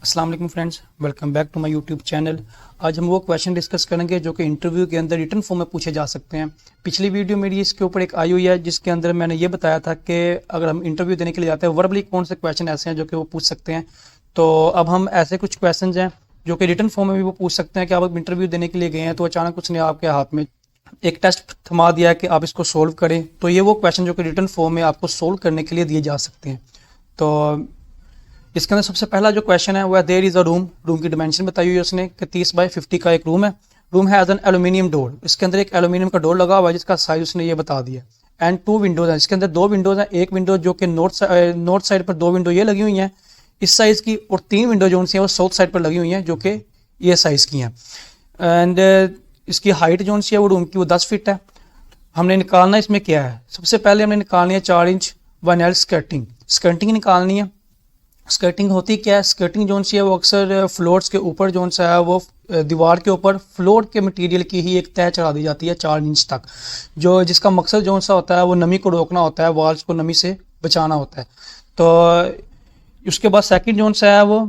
अस्सलाम वालेकुम friends, welcome back to my YouTube channel. आज हम वो क्वेश्चन डिस्कस करेंगे जो कि इंटरव्यू के अंदर रिटन फॉर्म में पूछे जा सकते हैं। पिछली वीडियो मेरी इसके ऊपर एक आई हुई है जिसके अंदर मैंने ये बताया था कि अगर हम इंटरव्यू देने के लिए जाते हैं वर्बली कौन से क्वेश्चन ऐसे हैं जो कि वो पूछ सकते हैं। तो अब हम ऐसे कुछ क्वेश्चन हैं जो कि रिटन फॉर्म में भी वो पूछ सकते हैं कि आप इंटरव्यू देने के लिए गए हैं तो अचानक उसने आपके हाथ में एक टेस्ट थमा दिया है कि आप इसको सोल्व करें। तो ये वो क्वेश्चन जो कि रिटन फॉर्म में आपको सोल्व करने के लिए दिए जा सकते हैं। तो इसके अंदर सबसे पहला जो क्वेश्चन है वह देयर इज़ अ रूम की डिमेंशन बताई हुई है उसने कि 30 बाय 50 का एक रूम है। Room has an aluminium door, इसके अंदर एक एल्यूमिनियम का डोर लगा हुआ है जिसका साइज उसने ये बता दिया। एंड 2 विंडोज हैं, इसके अंदर 2 विंडोज हैं। एक विंडो जो कि नॉर्थ साइड पर 2 विंडो ये लगी हुई हैं इस साइज़ की, और 3 विंडो जो उनसे वो साउथ साइड पर लगी हुई हैं जो कि ये साइज़ की हैं। एंड इसकी हाइट जो उनसी है वो रूम की वो 10 फीट है। हमने निकालना इसमें क्या है, सबसे पहले हमने निकालनी है 4 इंच वाइनाइल स्कर्टिंग निकालनी है। स्कर्टिंग होती क्या है, स्कर्टिंग जोन सी है वो अक्सर फ्लोर्स के ऊपर जोन सा है वो दीवार के ऊपर फ्लोर के मटेरियल की ही एक तह चढ़ा दी जाती है 4 इंच तक, जो जिसका मकसद जोन सा होता है वो नमी को रोकना होता है, वॉल्स को नमी से बचाना होता है। तो उसके बाद सेकंड जोन सा है वो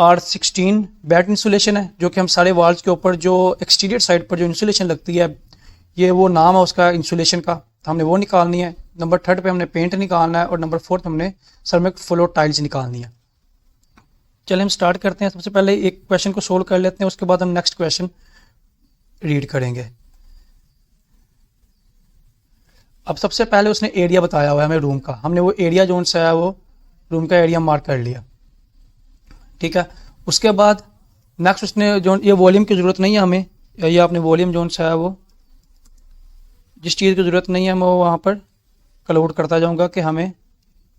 R16 बैट इंसुलेशन है, जो कि हम सारे वॉल्स के ऊपर जो एक्सटीरियर साइड पर जो इंसुलेशन लगती है ये वो नाम है उसका इंसुलेशन का, हमने वो निकालनी है। नंबर 3 पे हमने पेंट निकालना है और नंबर 4 हमने सर्मिक फ्लोर टाइल्स निकालनी है। चलिए हम स्टार्ट करते हैं। सबसे पहले एक क्वेश्चन को सोल्व कर लेते हैं, उसके बाद हम नेक्स्ट क्वेश्चन रीड करेंगे। अब सबसे पहले उसने एरिया बताया हुआ है हमें रूम का, हमने वो एरिया जोन सा है वो रूम का एरिया मार्क कर लिया, ठीक है। उसके बाद नेक्स्ट उसने जो ये वॉल्यूम की ज़रूरत नहीं है हमें, ये आपने वॉल्यूम जोन सा है वो जिस चीज़ की ज़रूरत नहीं है मैं वो वहाँ पर क्लाउड करता जाऊँगा कि हमें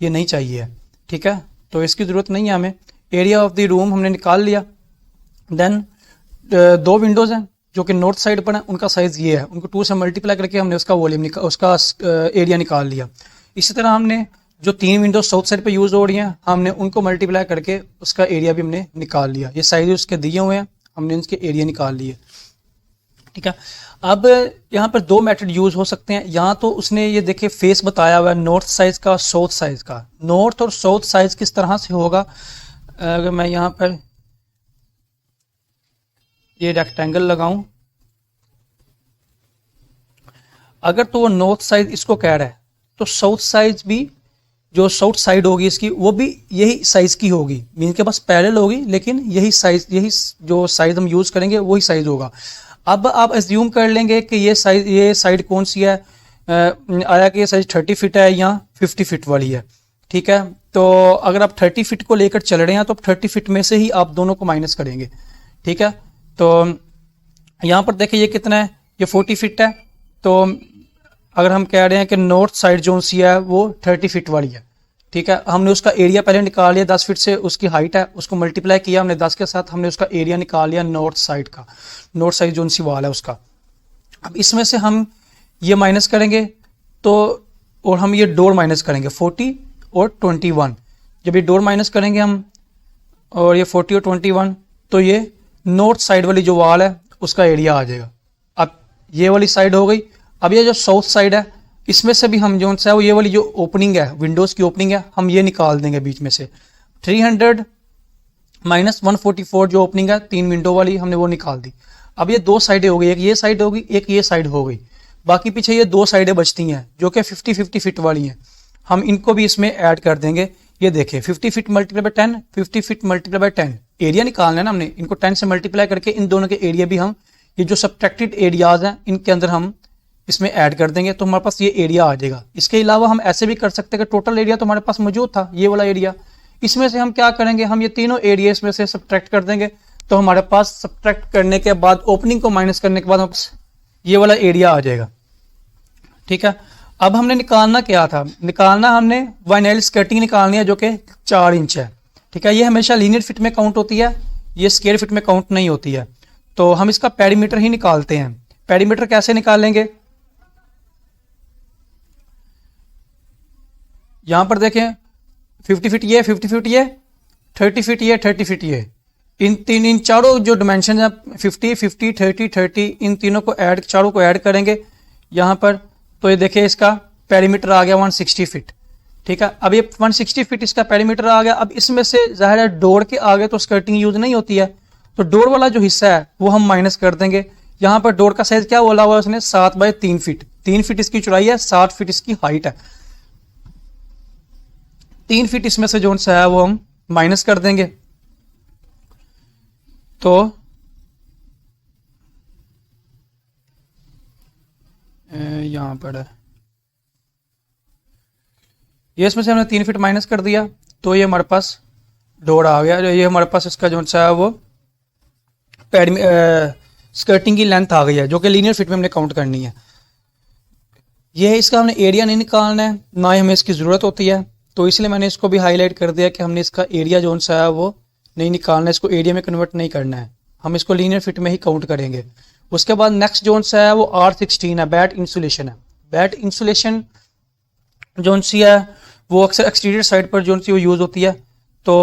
ये नहीं चाहिए, ठीक है, तो इसकी ज़रूरत नहीं है हमें। एरिया ऑफ द रूम हमने निकाल लिया। देन 2 विंडोज़ हैं जो कि नॉर्थ साइड पर हैं, उनका साइज़ ये है, उनको 2 से मल्टीप्लाई करके हमने उसका वॉल्यूम उसका एरिया निकाल लिया। इसी तरह हमने जो 3 विंडोज साउथ साइड पे यूज़ हो रही हैं हमने उनको मल्टीप्लाई करके उसका एरिया भी हमने निकाल लिया। ये साइज उसके दिए हुए हैं, हमने उसके एरिया निकाल लिए, ठीक है। अब यहाँ पर 2 मेथड यूज़ हो सकते हैं। यहाँ तो उसने ये देखे फेस बताया हुआ है नॉर्थ साइज का साउथ साइज का। नॉर्थ और साउथ साइज किस तरह से होगा, अगर मैं यहाँ पर ये रेक्टेंगल लगाऊं, अगर तो वो नॉर्थ साइड इसको कह रहा है तो साउथ साइज भी जो साउथ साइड होगी इसकी वो भी यही साइज की होगी, मीन के पास पैरेलल होगी लेकिन यही साइज, यही जो साइज हम यूज़ करेंगे वही साइज होगा। अब आप एज्यूम कर लेंगे कि ये साइड कौन सी है, आया कि ये साइज 30 फीट है या 50 फीट वाली है, ठीक है। तो अगर आप 30 फीट को लेकर चल रहे हैं तो 30 फीट में से ही आप दोनों को माइनस करेंगे, ठीक है। तो यहाँ पर देखिए ये कितना है, ये 40 फीट है। तो अगर हम कह रहे हैं कि नॉर्थ साइड जो सी है वो 30 फीट वाली है, ठीक है, हमने उसका एरिया पहले निकाल लिया 10 फीट से, उसकी हाइट है उसको मल्टीप्लाई किया हमने 10 के साथ, हमने उसका एरिया निकाल लिया नॉर्थ साइड का, नॉर्थ साइड जो सी वाल है उसका। अब इसमें से हम ये माइनस करेंगे तो, और हम ये डोर माइनस करेंगे 40 और 21। जब ये डोर माइनस करेंगे हम और ये 40 और 21 तो ये नॉर्थ साइड वाली जो वाल है उसका एरिया आ जाएगा। अब ये वाली साइड हो गई। अब ये जो साउथ साइड है इसमें से भी हम जो है वो ये वाली जो ओपनिंग है विंडोज़ की ओपनिंग है हम ये निकाल देंगे बीच में से। 300 माइनस 144 जो ओपनिंग है 3 विंडो वाली हमने वो निकाल दी। अब ये 2 साइडें हो गई, एक ये साइड होगी एक ये साइड हो गई, बाकी पीछे ये 2 साइडें बचती हैं जो कि 50-50 फीट वाली हैं, हम इनको भी इसमें ऐड कर देंगे। ये देखिए 50 feet multiply by 10, 50 feet multiply by 10, area निकालना है ना हमने, इनको 10 से मल्टीप्लाई करके इन दोनों के एरिया भी हम ये जो सब्ट्रैक्टेड एरियाज हैं इनके अंदर हम इसमें ऐड कर देंगे तो हमारे पास ये एरिया आ जाएगा। इसके अलावा हम ऐसे भी कर सकते हैं कि टोटल एरिया तो हमारे पास मौजूद था ये वाला एरिया, इसमें से हम क्या करेंगे, हम ये तीनों एरिया इसमें से सब्ट्रैक्ट कर देंगे तो हमारे पास सब्ट्रैक्ट करने के बाद ओपनिंग को माइनस करने के बाद ये वाला एरिया आ जाएगा, ठीक है। अब हमने निकालना क्या था, निकालना हमने वाइनाइल स्कर्टिंग निकालनी है जो कि 4 इंच है, ठीक है। ये हमेशा लीनियर फिट में काउंट होती है, ये स्क्वायर फिट में काउंट नहीं होती है। तो हम इसका पेरीमीटर ही निकालते हैं। पेरीमीटर कैसे निकालेंगे, यहां पर देखें 50 फीट ये, 50 फीट ये, 30 फीट ये, 30 फीट ये, इन चारों जो डिमेंशन है 50, 50, 30, 30, इन तीनों को चारों को ऐड करेंगे यहाँ पर तो ये देखिए इसका पेरीमीटर आ गया 160 फीट, ठीक है। अब ये 160 फीट इसका पेरीमीटर आ गया। अब इसमें से जाहिर है डोर के आगे तो स्कर्टिंग यूज नहीं होती है, तो डोर वाला जो हिस्सा है वो हम माइनस कर देंगे। यहाँ पर डोर का साइज क्या बोला हुआ है उसने, 7 बाय 3 फीट। 3 फीट इसकी चौड़ाई है, 7 फीट इसकी हाइट है। 3 फीट इसमें से जो सा है वो हम माइनस कर देंगे। तो यहां पर है, ये इसमें से हमने 3 फीट माइनस कर दिया, तो ये हमारे पास डोर आ गया। ये हमारे पास इसका जो सा है वो स्कर्टिंग की लेंथ आ गई है, जो कि लीनियर फिट में हमने काउंट करनी है। ये इसका हमने एरिया नहीं निकालना है, ना ही हमें इसकी ज़रूरत होती है, तो इसलिए मैंने इसको भी हाईलाइट कर दिया कि हमने इसका एरिया जो सा है वो नहीं निकालना है, इसको एरिया में कन्वर्ट नहीं करना है, हम इसको लीनियर फिट में ही काउंट करेंगे। उसके बाद नेक्स्ट जो सा है वो R16 है, बैट इंसुलेशन है। बैट इंसुलेशन जो सी है वो अक्सर एक्सटीरियर साइड पर जो सी वो यूज़ होती है, तो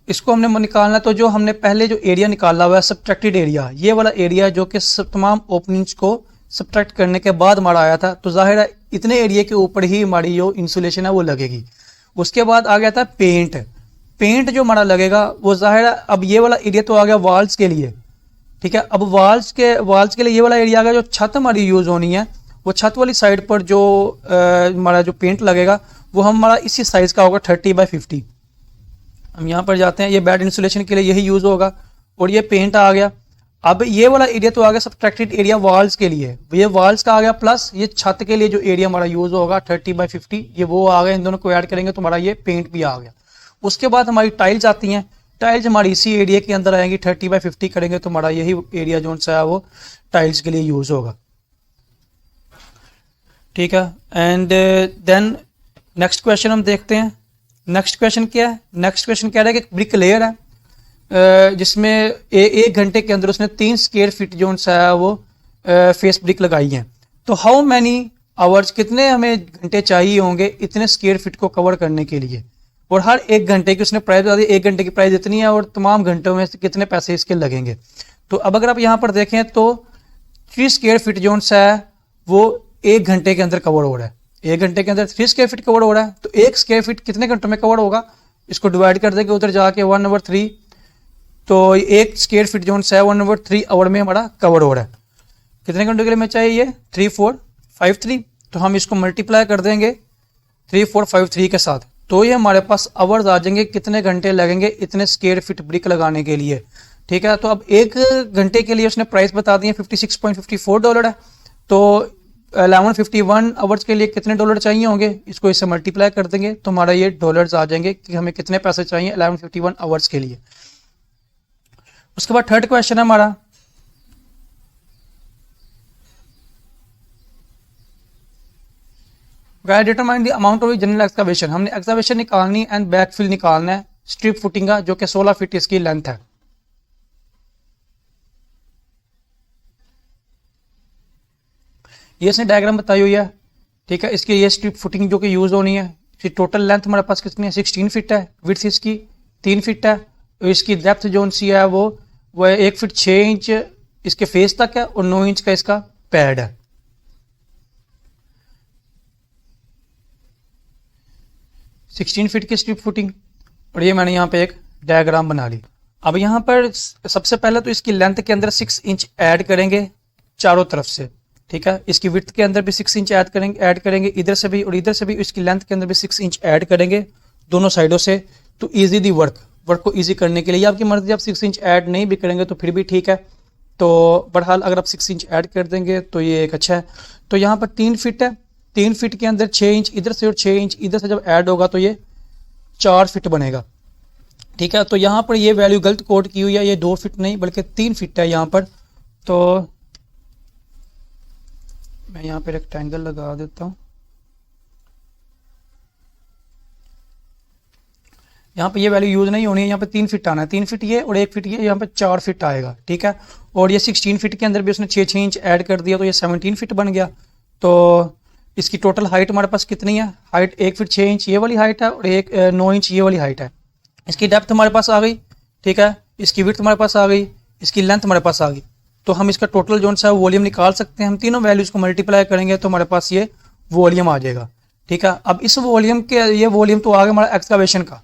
इसको हमने निकालना। तो जो हमने पहले जो एरिया निकाला हुआ है सब्ट्रैक्टेड एरिया, ये वाला एरिया जो कि तमाम ओपनिंग्स को सब्ट्रैक्ट करने के बाद हमारा आया था, तो जाहिर है इतने एरिया के ऊपर ही हमारी जो इंसुलेशन है वो लगेगी। उसके बाद आ गया था पेंट। पेंट जो हमारा लगेगा वो जाहिर है, अब ये वाला एरिया तो आ गया वाल्स के लिए, ठीक है। अब वाल्स के लिए ये वाला एरिया आ गया, जो छत हमारी यूज़ होनी है वो छत वाली साइड पर जो हमारा जो पेंट लगेगा वो हमारा इसी साइज़ का होगा, 30 बाय 50। हम यहाँ पर जाते हैं, ये बेड इंसुलेशन के लिए यही यूज़ होगा। और ये पेंट आ गया। अब ये वाला एरिया तो आ गया सब्ट्रैक्टेड एरिया वाल्स के लिए, ये वाल्स का आ गया, प्लस ये छत के लिए जो एरिया हमारा यूज़ होगा 30 बाय 50, ये वो आ गया। इन दोनों को ऐड करेंगे तो हमारा ये पेंट भी आ गया। उसके बाद हमारी टाइल्स आती हैं। टाइल्स हमारी इसी एरिया के अंदर आएंगी, 30 बाय 50 करेंगे तो हमारा यही एरिया जो सा है वो टाइल्स के लिए यूज़ होगा, ठीक है। एंड देन नेक्स्ट क्वेश्चन हम देखते हैं। नेक्स्ट क्वेश्चन क्या है? नेक्स्ट क्वेश्चन कह रहा है कि ब्रिक लेयर है जिसमें एक घंटे के अंदर उसने 3 स्क्वायर फीट जो सा है वो फेस ब्रिक लगाई है। तो हाउ मैनी आवर्स, कितने हमें घंटे चाहिए होंगे इतने स्क्वायर फीट को कवर करने के लिए, और हर 1 घंटे की उसने प्राइस बता दी, 1 घंटे की प्राइस इतनी है और तमाम घंटों में कितने पैसे इसके लगेंगे। तो अब अगर आप यहाँ पर देखें तो 3 स्क्वायर फीट जो सा है वो 1 घंटे के अंदर कवर हो रहा है। 1 घंटे के अंदर 3 स्क्वायर फीट कवर हो रहा है, तो 1 स्क्वायर फीट कितने घंटों में कवर होगा, इसको डिवाइड कर देंगे उधर जाके 1/3, तो 1 स्क्वायर फीट जो है 1/3 आवर में हमारा कवर हो रहा है। कितने घंटों के लिए में चाहिए? 3 4 5 3, तो हम इसको मल्टीप्लाई कर देंगे 3 4 5 3 के साथ, तो ये हमारे पास आवर्स आ जाएंगे, कितने घंटे लगेंगे इतने स्क्वायर फीट ब्रिक लगाने के लिए, ठीक है। तो अब 1 घंटे के लिए उसने प्राइस बता दी है, $56.54 है। तो 1151 आवर्स के लिए कितने डॉलर चाहिए होंगे, इसको इससे मल्टीप्लाई कर देंगे तो हमारा ये डॉलर्स आ जाएंगे कि हमें कितने पैसे चाहिए 1151 आवर्स के लिए। उसके बाद थर्ड क्वेश्चन है हमारा, determine the amount of general excavation. हमने एक्सकवेशन निकालनी एंड बैकफिल निकालना है स्ट्रिप फुटिंग का, जो कि 16 फीट इसकी लेंथ है। ये इसने डायग्राम बताई हुई है, ठीक है। इसकी ये स्ट्रिप फुटिंग जो कि यूज होनी है, इसकी टोटल लेंथ हमारे पास कितनी है, 16 फीट है, विड्थ इसकी 3 फीट है, और इसकी डेप्थ जो सी है वो 1 फीट 6 इंच इसके फेस तक है, और 9 इंच का इसका पैड है। सिक्सटीन फीट की स्ट्रिप फुटिंग, और ये मैंने यहाँ पे एक डायग्राम बना ली। अब यहाँ पर सबसे पहले तो इसकी लेंथ के अंदर 6 इंच ऐड करेंगे चारों तरफ से, ठीक है। इसकी विड्थ के अंदर भी 6 इंच ऐड करेंगे इधर से भी और इधर से भी, इसकी लेंथ के अंदर भी 6 इंच ऐड करेंगे दोनों साइडों से, तो ईजी दी वर्क को ईजी करने के लिए। आपकी मर्जी, आप 6 इंच ऐड नहीं भी करेंगे तो फिर भी ठीक है, तो बहरहाल अगर आप 6 इंच ऐड कर देंगे तो ये एक अच्छा है। तो यहाँ पर 3 फीट है, 3 फीट के अंदर 6 इंच इधर से और 6 इंच इधर से जब ऐड होगा तो ये 4 फीट बनेगा, ठीक है। तो यहाँ पर ये वैल्यू गलत कोड की हुई है, ये 2 फीट नहीं बल्कि 3 फीट है यहाँ पर। तो मैं यहाँ पे रेक्टेंगल लगा देता हूँ, यहाँ पे ये वैल्यू यूज नहीं होनी है, यहाँ पे 3 फीट आना है, 3 फीट ये और 1 फीट ये, यहाँ पे 4 फीट आएगा, ठीक है। और ये 16 फीट के अंदर भी उसने 6 इंच ऐड कर दिया तो ये 17 फीट बन गया। तो इसकी टोटल हाइट हमारे पास कितनी है, हाइट 1 फीट 6 इंच ये वाली हाइट है, और 9 इंच ये वाली हाइट है। इसकी डेप्थ हमारे पास आ गई, ठीक है, इसकी विड्थ हमारे पास आ गई, इसकी लेंथ हमारे पासा आ गई। तो हम इसका टोटल जो सा वॉल्यूम निकाल सकते हैं, हम तीनों वैल्यूज़ को मल्टीप्लाई करेंगे तो हमारे पास ये वॉल्यूम आ जाएगा, ठीक है। अब इस वॉल्यूम के, ये वॉल्यूम तो आ गया हमारा एक्सकावेशन का।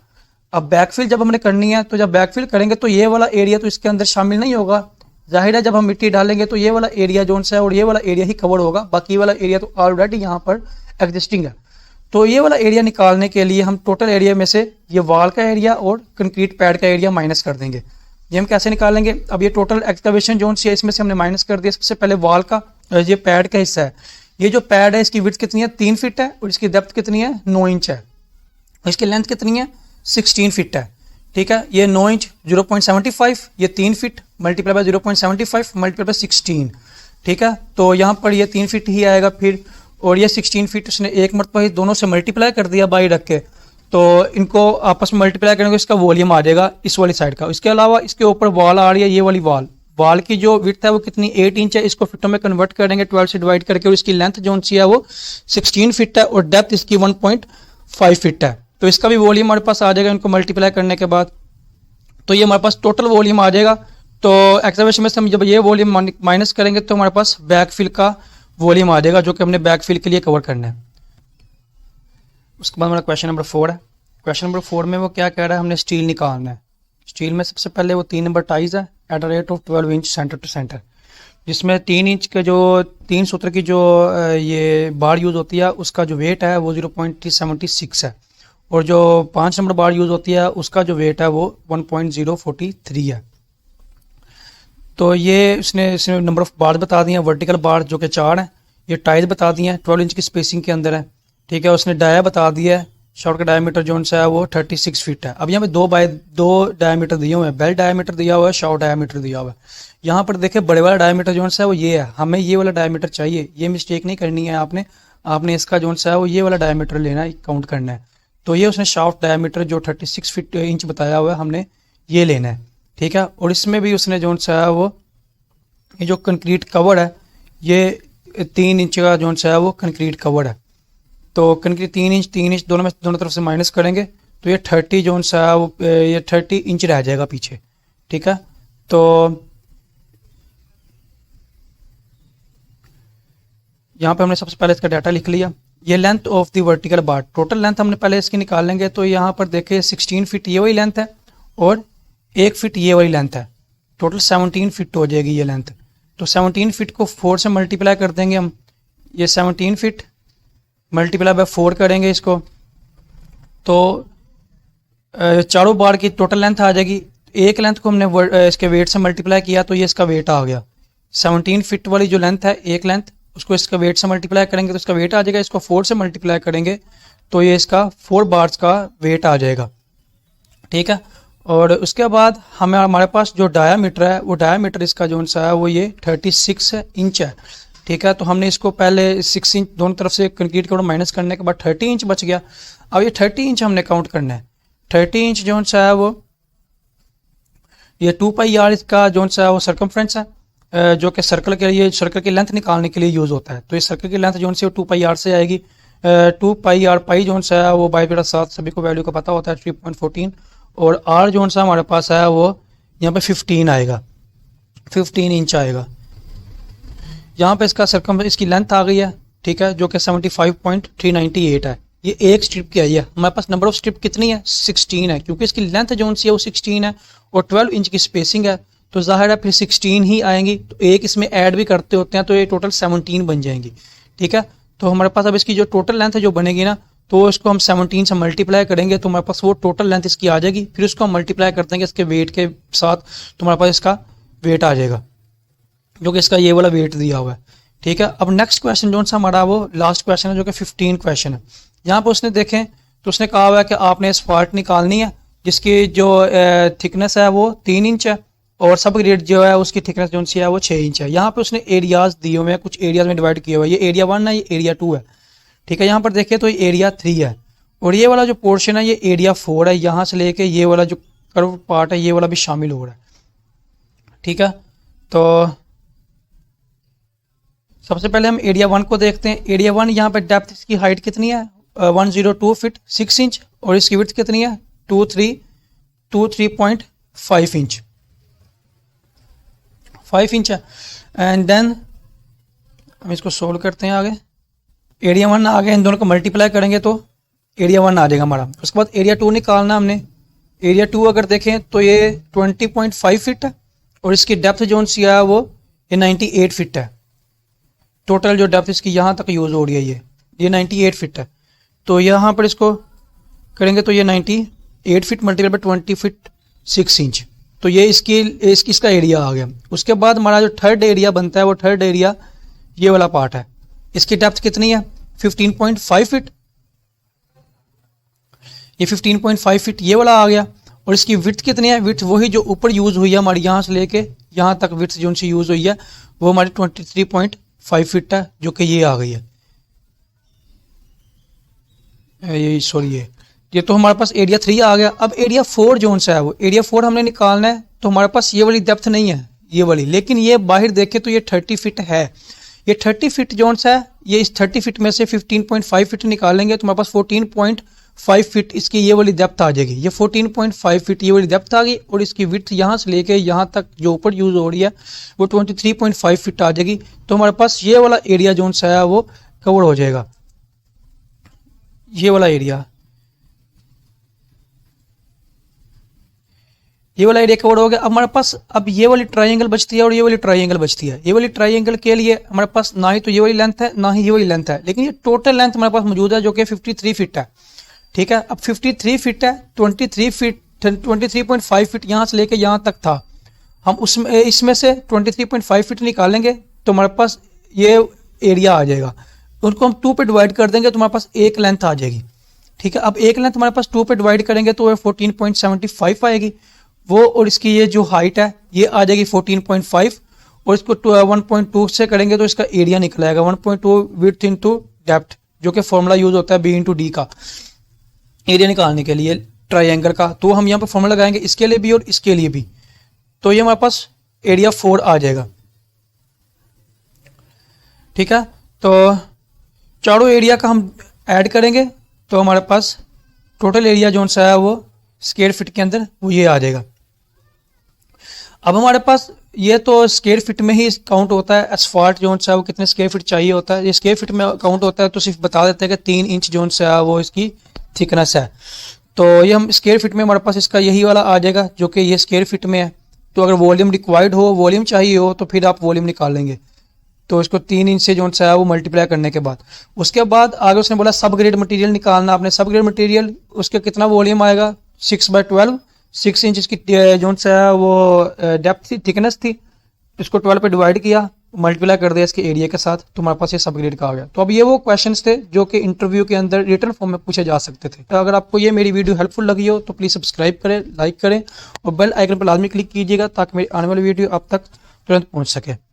अब बैकफिल जब हमने करनी है तो जब बैकफिल करेंगे तो ये वाला एरिया तो इसके अंदर शामिल नहीं होगा, जाहिर है जब हम मिट्टी डालेंगे तो ये वाला एरिया जोन सा है और ये वाला एरिया ही कवर होगा, बाकी वाला एरिया तो ऑलरेडी यहाँ पर एग्जिस्टिंग है। तो ये वाला एरिया निकालने के लिए हम टोटल एरिया में से ये वॉल का एरिया और कंक्रीट पैड का एरिया माइनस कर देंगे। ये हम कैसे निकालेंगे, अब ये टोटल एक्सकवेशन जोन से इसमें से हमने माइनस कर दिया। सबसे पहले वॉल का, ये पैड का हिस्सा है, ये जो पैड है इसकी विड्थ कितनी है 3 फीट है और इसकी डेप्थ कितनी है 9 इंच है, इसकी लेंथ कितनी है 16 फीट है। ठीक है, ये 9 इंच 0.75, ये 3 feet multiply by 0.75 multiply by 16। ठीक है, तो यहाँ पर ये 3 फीट ही आएगा फिर, और ये 16 फीट उसने एक मरतबा ही दोनों से मल्टीप्लाई कर दिया बाई रख के, तो इनको आपस में मल्टीप्लाई करेंगे, इसका वॉल्यूम आ जाएगा इस वाली साइड का। इसके अलावा इसके ऊपर वॉल आ रही है, ये वाली वॉल, वॉल की जो विड्थ है वो कितनी 8 इंच है, इसको फिटों में कन्वर्ट करेंगे 12 से डिवाइड करके, और इसकी लेंथ जो सी है वो 16 फीट है और डेप्थ इसकी 1.5 फीट है। तो इसका भी वॉल्यूम हमारे पास आ जाएगा इनको मल्टीप्लाई करने के बाद, तो ये हमारे पास टोटल वॉल्यूम आ जाएगा। तो एक्सकवेशन में से हम जब ये वॉल्यूम माइनस करेंगे तो हमारे पास बैकफिल का वॉल्यूम आ जाएगा, जो कि हमने बैकफिल के लिए कवर करना है। उसके बाद हमारा क्वेश्चन नंबर 4 है। क्वेश्चन नंबर 4 में वो क्या कह रहा है, हमने स्टील निकालना है। स्टील में सबसे पहले वो 3 नंबर टाइज है at a rate of 12 inch centre to centre, जिसमें 3 इंच के जो 3 सूत्र की जो ये बार यूज़ होती है उसका जो वेट है वो 0.76 है, और जो 5 नंबर बार यूज़ होती है उसका जो वेट है वो 1.043 है। तो ये इसने नंबर ऑफ बार बता दिए हैं, वर्टिकल बार जो कि 4 है, ये टाइज बता दिए हैं 12 इंच की स्पेसिंग के अंदर है। ठीक है, उसने डाया बता दिया है, शॉर्ट का डायमीटर जो है वो 36 फीट है। अब यहाँ पे 2x2 डायमीटर दिए हुए हैं, बेल डायमीटर दिया हुआ है, शॉर्ट डायमीटर दिया हुआ है। यहाँ पर देखिए बड़े वाला डायमीटर जो है वो ये है, हमें ये वाला डायमीटर चाहिए, ये मिस्टेक नहीं करनी है आपने इसका जो है वो ये वाला डायमीटर लेना है, काउंट करना है। तो ये उसने शॉर्ट डायमीटर जो 36 फीट इंच बताया हुआ है हमने ये लेना है। ठीक है, और इसमें भी उसने जो है वो ये जो कंक्रीट कवर है ये 3 इंच का जो है वो कंक्रीट कवर है। तो कंक्रीट 3 इंच दोनों तरफ से माइनस करेंगे तो ये 30 जो है वो ये 30 इंच रह जाएगा पीछे। ठीक है, तो यहाँ पे हमने सबसे पहले इसका डाटा लिख लिया। ये length of the vertical bar, total length हमने पहले इसकी निकाल लेंगे। तो यहाँ पर देखिए 16 फीट ये वाली लेंथ है और 1 फीट ये वाली लेंथ है, टोटल 17 फीट हो जाएगी ये लेंथ। तो 17 फीट को 4 से मल्टीप्लाई कर देंगे हम, ये 17 फीट मल्टीप्लाई बाय 4 करेंगे इसको, तो चारों बार की टोटल लेंथ आ जाएगी। एक लेंथ को हमने इसके वेट से मल्टीप्लाई किया तो ये इसका वेट आ गया। 17 फीट वाली जो लेंथ है एक लेंथ, उसको इसका वेट से मल्टीप्लाई करेंगे तो इसका वेट आ जाएगा, इसको 4 से मल्टीप्लाई करेंगे तो ये इसका 4 बार्स का वेट आ जाएगा। ठीक है, और उसके बाद हमारे पास जो डायामीटर है वो डायामीटर इसका जो सा है वो ये 36 इंच है। ठीक है, तो हमने इसको पहले 6 इंच दोनों तरफ से कंक्रीट का माइनस करने के बाद 30 इंच बच गया। अब ये 30 इंच हमने काउंट करना है। 30 इंच जो सा है वो ये 2πr इसका जो सा है वो सर्कमफ्रेंस है, जो कि सर्कल के लिए सर्कल की लेंथ निकालने के लिए यूज़ होता है। तो ये सर्कल की लेंथ जो सी 2πr से आएगी। 2πr पाई जो सा है वो बाई बटा 7 सभी को वैल्यू का पता होता है 3.14, और r जो सा हमारे पास है वो यहाँ पे 15 आएगा, 15 इंच आएगा। यहाँ पे इसका सर्कम इसकी लेंथ आ गई है। ठीक है, जो कि 75.398 है। ये एक स्ट्रिप की आई है। हमारे पास नंबर ऑफ स्ट्रिप कितनी है 16 है, क्योंकि इसकी लेंथ जो सी है वो 16 है और 12 इंच की स्पेसिंग है, तो जाहिर है फिर 16 ही आएंगी। तो एक इसमें ऐड भी करते होते हैं तो ये टोटल 17 बन जाएंगी। ठीक है, तो हमारे पास अब इसकी जो टोटल लेंथ है जो बनेगी ना, तो इसको हम 17 से मल्टीप्लाई करेंगे तो हमारे पास वो टोटल लेंथ इसकी आ जाएगी। फिर उसको हम मल्टीप्लाई कर देंगे इसके वेट के साथ, तो हमारे पास इसका वेट आ जाएगा, जो कि इसका ये वाला वेट दिया हुआ है। ठीक है, अब नेक्स्ट क्वेश्चन जो सा हमारा वो लास्ट क्वेश्चन है, जो कि 15 क्वेश्चन है। यहाँ पर उसने देखें तो उसने कहा हुआ है कि आपने स्पार्ट निकालनी है जिसकी जो थिकनेस है वो 3 इंच है और सब ग्रेड जो है उसकी थिकनेस जो सी है वो 6 इंच है। यहाँ पे उसने एरियाज दिए हुए हैं, कुछ एरियाज में डिवाइड किए हुए हैं। ये एरिया 1 है, ये एरिया 2 है। ठीक है, यहाँ पर देखिए तो ये एरिया 3 है और ये वाला जो पोर्शन है ये एरिया 4 है। यहाँ से लेके ये वाला जो कर्व पार्ट है ये वाला भी शामिल हो रहा है। ठीक है, तो सबसे पहले हम एरिया 1 को देखते हैं। एरिया 1 यहाँ पे डेप्थ इसकी हाइट कितनी है 102 फीट 6 इंच और इसकी विड्थ कितनी है 23.5 इंच 5 इंच है। एंड देन हम इसको सोल्व करते हैं आगे। एरिया 1 आ गया, इन दोनों को मल्टीप्लाई करेंगे तो एरिया 1 आ जाएगा हमारा। उसके बाद एरिया 2 निकालना हमने। एरिया 2 अगर देखें तो ये 20.5 फीट है और इसकी डेप्थ जो सी है वो ये 98 फीट है। टोटल जो डेप्थ इसकी यहाँ तक यूज़ हो रही है ये 98 फीट है। तो यहाँ पर इसको करेंगे तो ये 98 feet multiply by 20 feet 6 inch, तो ये इसका एरिया आ गया। उसके बाद हमारा जो थर्ड एरिया बनता है वो थर्ड एरिया ये वाला पार्ट है। इसकी डेप्थ कितनी है 15.5 फीट, ये 15.5 फीट ये वाला आ गया। और इसकी विड्थ कितनी है, विड्थ वही जो ऊपर यूज़ हुई है हमारी, यहाँ से लेके यहाँ तक विड्थ जो सी यूज़ हुई है वो हमारी 23.5 फीट है, जो कि ये आ गई है। ये सॉरी ये तो हमारे पास एरिया 3 आ गया। अब एरिया 4 जोन सा है वो एरिया 4 हमने निकालना है। तो हमारे पास ये वाली डेप्थ नहीं है ये वाली, लेकिन ये बाहर देखे तो ये 30 फीट है। ये 30 फीट जोन सा है, ये इस 30 फीट में से 15.5 फीट निकालेंगे तो हमारे पास 14.5 फीट इसकी ये वाली डेप्थ आ जाएगी। ये 14.5 फीट ये वाली डेप्थ आ गई और इसकी विड्थ यहाँ से लेके यहाँ तक जो ऊपर यूज़ हो रही है वो 23.5 फीट आ जाएगी। तो हमारे पास ये वाला एरिया जोन सा है वो कवर हो जाएगा, ये वाला एरिया, ये वाला एरिया कवर हो गया। अब हमारे पास अब ये वाली ट्रायंगल बचती है और ये वाली ट्रायंगल बचती है। ये वाली ट्रायंगल के लिए हमारे पास ना ही तो ये वाली लेंथ है ना ही ये वाली लेंथ है, लेकिन ये टोटल लेंथ हमारे पास मौजूद है जो कि 53 फीट है। ठीक है, अब 53 फीट है, 23.5 फीट यहाँ से लेके यहाँ तक था। हम उसमें इसमें से 23.5 फीट निकालेंगे तो हमारे पास ये एरिया आ जाएगा। उनको हम 2 पे डिवाइड कर देंगे तो हमारे पास एक लेंथ आ जाएगी। ठीक है, अब एक लेंथ हमारे पास 2 पे डिवाइड करेंगे तो 14.75 आएगी वो, और इसकी ये जो हाइट है ये आ जाएगी 14.5 और इसको 1.2 से करेंगे तो इसका एरिया निकल आएगा 1.2 विड्थ इनटू डेप्थ, जो कि फॉर्मूला यूज होता है B इंटू डी का एरिया निकालने के लिए ट्रायंगल का। तो हम यहाँ पर फॉर्मूला लगाएंगे इसके लिए भी और इसके लिए भी, तो ये हमारे पास एरिया 4 आ जाएगा। ठीक है, तो चारों एरिया का हम ऐड करेंगे तो हमारे पास टोटल एरिया जो सा है वो स्क्वायर फीट के अंदर वो ये आ जाएगा। अब हमारे पास ये तो स्क्वायर फीट में ही काउंट होता है, एस्फाल्ट जोन सा है वो कितने स्क्वायर फीट चाहिए होता है, ये स्क्वायर फीट में काउंट होता है। तो सिर्फ बता देते हैं कि 3 इंच जोन सा है वो इसकी थिकनेस है। तो ये हम स्क्वायर फीट में हमारे पास इसका यही वाला आ जाएगा जो कि ये स्क्वायर फीट में है। तो अगर वॉल्यूम रिक्वायर्ड हो, वॉल्यूम चाहिए हो तो फिर आप वॉल्यूम निकाल लेंगे। तो इसको 3 इंच से जो सा है वो मल्टीप्लाई करने के बाद उसके बाद आगे उसने बोला सब ग्रेड मटेरियल निकालना। आपने सब ग्रेड मटेरियल उसके कितना वॉल्यूम आएगा 6/12, 6 इंच इसकी जो सा है वो डेप्थ थी, थिकनेस थी। इसको 12 पे डिवाइड किया, मल्टीप्लाई कर दिया इसके एरिया के साथ, तो हमारे पास ये सब ग्रेड का आ गया। तो अब ये वो क्वेश्चंस थे जो कि इंटरव्यू के अंदर रिटन फॉर्म में पूछे जा सकते थे। तो अगर आपको ये मेरी वीडियो हेल्पफुल लगी हो तो प्लीज़ सब्सक्राइब करें, लाइक करें और बेल आइकन पर लाजमी क्लिक कीजिएगा ताकि मेरी आने वाली वीडियो आप तक तुरंत पहुँच सके।